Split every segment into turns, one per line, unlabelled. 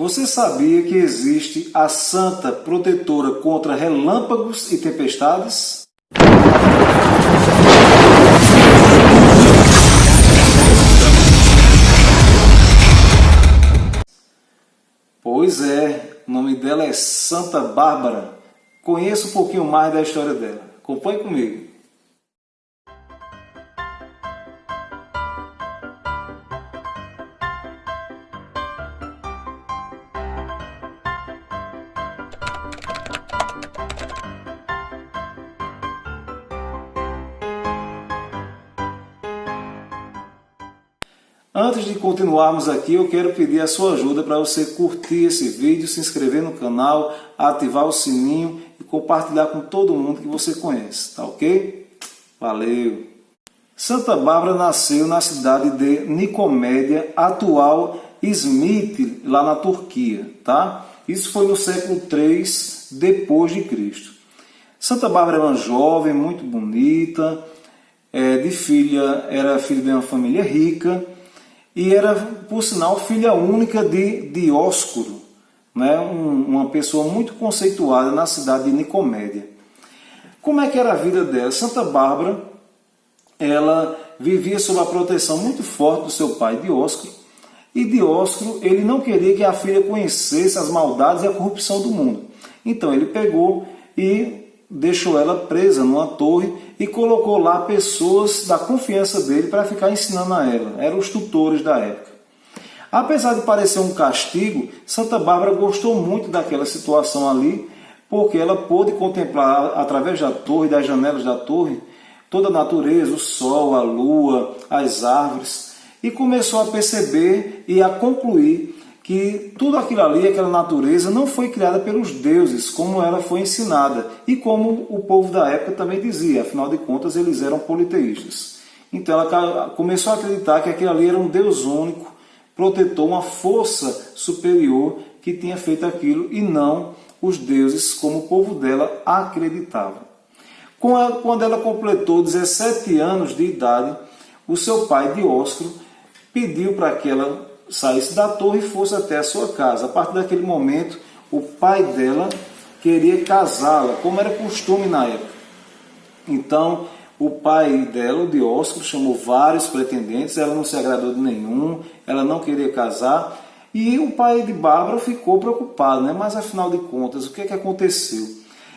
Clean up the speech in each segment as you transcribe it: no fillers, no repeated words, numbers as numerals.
Você sabia que existe a santa protetora contra relâmpagos e tempestades? Pois é, o nome dela é Santa Bárbara. Conheça um pouquinho mais da história dela. Acompanhe comigo. Antes de continuarmos aqui, eu quero pedir a sua ajuda para você curtir esse vídeo, se inscrever no canal, ativar o sininho e compartilhar com todo mundo que você conhece, tá ok? Valeu! Santa Bárbara nasceu na cidade de Nicomédia, atual Izmit, lá na Turquia, tá? Isso foi no século III depois de Cristo. Santa Bárbara era uma jovem muito bonita, era filha de uma família rica, e era, por sinal, filha única de Dióscuro, né? Uma pessoa muito conceituada na cidade de Nicomédia. Como é que era a vida dela? Santa Bárbara, ela vivia sob a proteção muito forte do seu pai Dióscuro, e Dióscuro, ele não queria que a filha conhecesse as maldades e a corrupção do mundo. Então ele pegou e deixou ela presa numa torre e colocou lá pessoas da confiança dele para ficar ensinando a ela. Eram os tutores da época. Apesar de parecer um castigo, Santa Bárbara gostou muito daquela situação ali, porque ela pôde contemplar através da torre, das janelas da torre, toda a natureza, o sol, a lua, as árvores, e começou a perceber e a concluir que tudo aquilo ali, aquela natureza, não foi criada pelos deuses, como ela foi ensinada, e como o povo da época também dizia, afinal de contas eles eram politeístas. Então ela começou a acreditar que aquilo ali era um Deus único, protetor, uma força superior que tinha feito aquilo, e não os deuses, como o povo dela acreditava. Quando ela completou 17 anos de idade, o seu pai Dióscuro pediu para que ela saísse da torre e fosse até a sua casa. A partir daquele momento, o pai dela queria casá-la, como era costume na época. Então, o pai dela, o Dióscuro, chamou vários pretendentes, ela não se agradou de nenhum, ela não queria casar, e o pai de Bárbara ficou preocupado, né? Mas afinal de contas, o que é que aconteceu?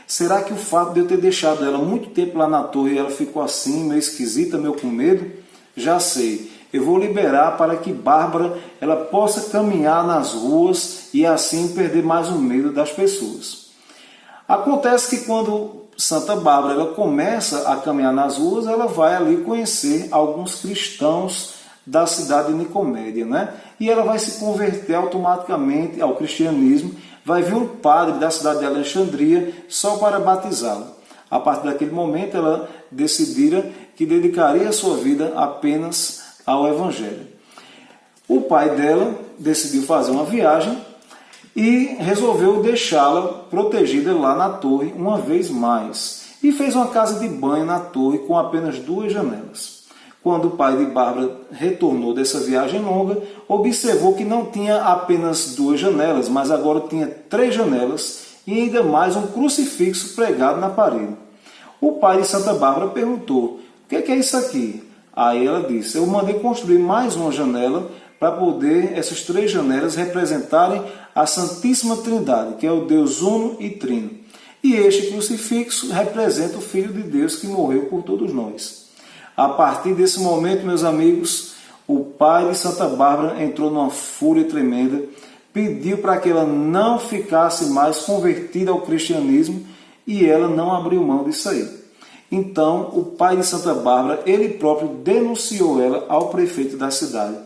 Será que o fato de eu ter deixado ela muito tempo lá na torre e ela ficou assim, meio esquisita, meio com medo? Já sei. Eu vou liberar para que Bárbara ela possa caminhar nas ruas e assim perder mais o medo das pessoas. Acontece que quando Santa Bárbara ela começa a caminhar nas ruas, ela vai ali conhecer alguns cristãos da cidade de Nicomédia, né? E ela vai se converter automaticamente ao cristianismo, vai vir um padre da cidade de Alexandria só para batizá-la. A partir daquele momento ela decidira que dedicaria a sua vida apenas ao Evangelho. O pai dela decidiu fazer uma viagem e resolveu deixá-la protegida lá na torre uma vez mais. E fez uma casa de banho na torre com apenas 2 janelas. Quando o pai de Bárbara retornou dessa viagem longa, observou que não tinha apenas 2 janelas, mas agora tinha 3 janelas e ainda mais um crucifixo pregado na parede. O pai de Santa Bárbara perguntou: "O que é isso aqui?" Aí ela disse: "Eu mandei construir mais uma janela para poder essas 3 janelas representarem a Santíssima Trindade, que é o Deus Uno e Trino. E este crucifixo representa o Filho de Deus que morreu por todos nós." A partir desse momento, meus amigos, o pai de Santa Bárbara entrou numa fúria tremenda, pediu para que ela não ficasse mais convertida ao cristianismo e ela não abriu mão disso aí. Então, o pai de Santa Bárbara, ele próprio denunciou ela ao prefeito da cidade.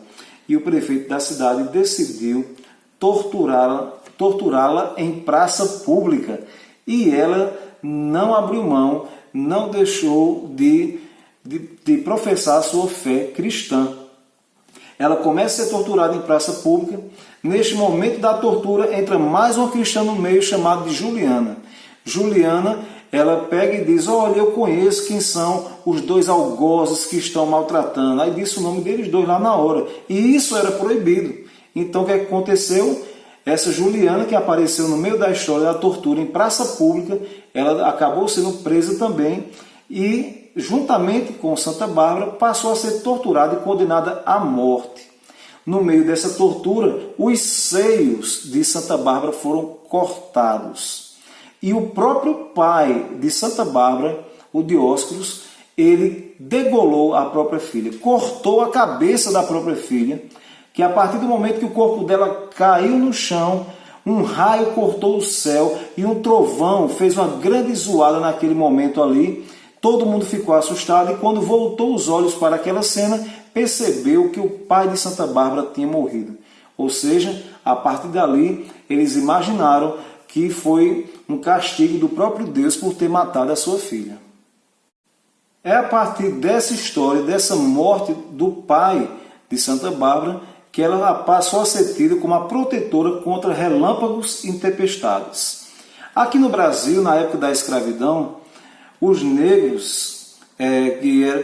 E o prefeito da cidade decidiu torturá-la em praça pública. E ela não abriu mão, não deixou de professar a sua fé cristã. Ela começa a ser torturada em praça pública. Neste momento da tortura, entra mais uma cristã no meio, chamada de Juliana. Juliana, ela pega e diz: "Olha, eu conheço quem são os 2 algozes que estão maltratando." Aí disse o nome deles 2 lá na hora. E isso era proibido. Então o que aconteceu? Essa Juliana, que apareceu no meio da história da tortura em praça pública, ela acabou sendo presa também e, juntamente com Santa Bárbara, passou a ser torturada e condenada à morte. No meio dessa tortura, os seios de Santa Bárbara foram cortados. E o próprio pai de Santa Bárbara, o Dióscuros, ele degolou a própria filha, cortou a cabeça da própria filha, que a partir do momento que o corpo dela caiu no chão, um raio cortou o céu e um trovão fez uma grande zoada naquele momento ali. Todo mundo ficou assustado e quando voltou os olhos para aquela cena, percebeu que o pai de Santa Bárbara tinha morrido. Ou seja, a partir dali, eles imaginaram que foi um castigo do próprio Deus por ter matado a sua filha. É a partir dessa história, dessa morte do pai de Santa Bárbara, que ela passou a ser tida como a protetora contra relâmpagos e tempestades. Aqui no Brasil, na época da escravidão, os negros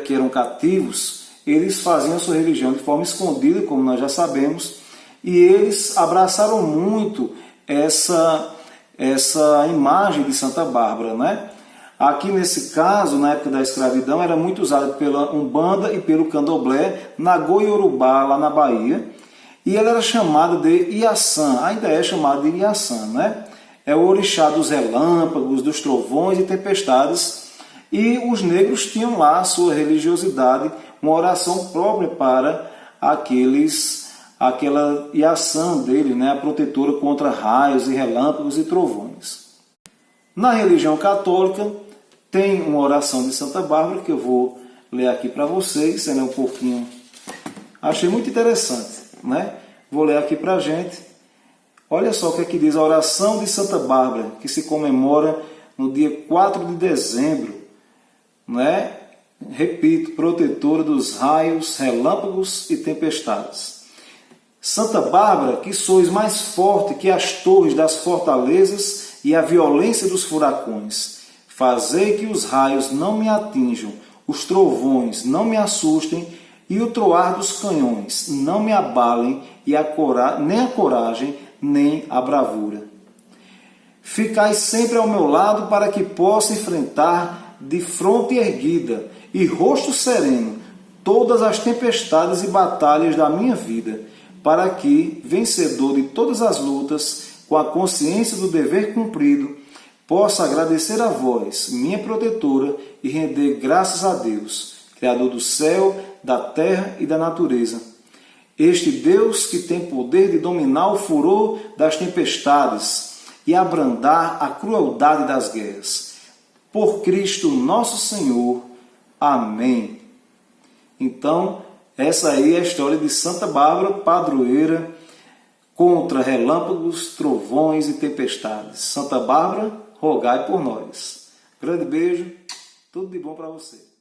que eram cativos, eles faziam sua religião de forma escondida, como nós já sabemos, e eles abraçaram muito essa imagem de Santa Bárbara, né? Aqui nesse caso, na época da escravidão, era muito usada pela Umbanda e pelo Candomblé, na Goiorubá, lá na Bahia, e ela era chamada de Iaçã, ainda é chamada de Iaçã, né? É o orixá dos relâmpagos, dos trovões e tempestades, e os negros tinham lá a sua religiosidade, uma oração própria para aquela Iaçã dele, né? A protetora contra raios e relâmpagos e trovões. Na religião católica, tem uma oração de Santa Bárbara, que eu vou ler aqui para vocês, ela é um pouquinho... Achei muito interessante, né? Vou ler aqui para a gente. Olha só o que aqui diz a oração de Santa Bárbara, que se comemora no dia 4 de dezembro, né? Repito, protetora dos raios, relâmpagos e tempestades. Santa Bárbara, que sois mais forte que as torres das fortalezas e a violência dos furacões, fazei que os raios não me atinjam, os trovões não me assustem e o troar dos canhões não me abalem, e nem a coragem, nem a bravura. Ficai sempre ao meu lado para que possa enfrentar de fronte erguida e rosto sereno todas as tempestades e batalhas da minha vida, para que, vencedor de todas as lutas, com a consciência do dever cumprido, possa agradecer a vós, minha protetora, e render graças a Deus, Criador do céu, da terra e da natureza. Este Deus que tem poder de dominar o furor das tempestades e abrandar a crueldade das guerras. Por Cristo nosso Senhor. Amém. Então, essa aí é a história de Santa Bárbara, padroeira contra relâmpagos, trovões e tempestades. Santa Bárbara, rogai por nós. Grande beijo, tudo de bom para você.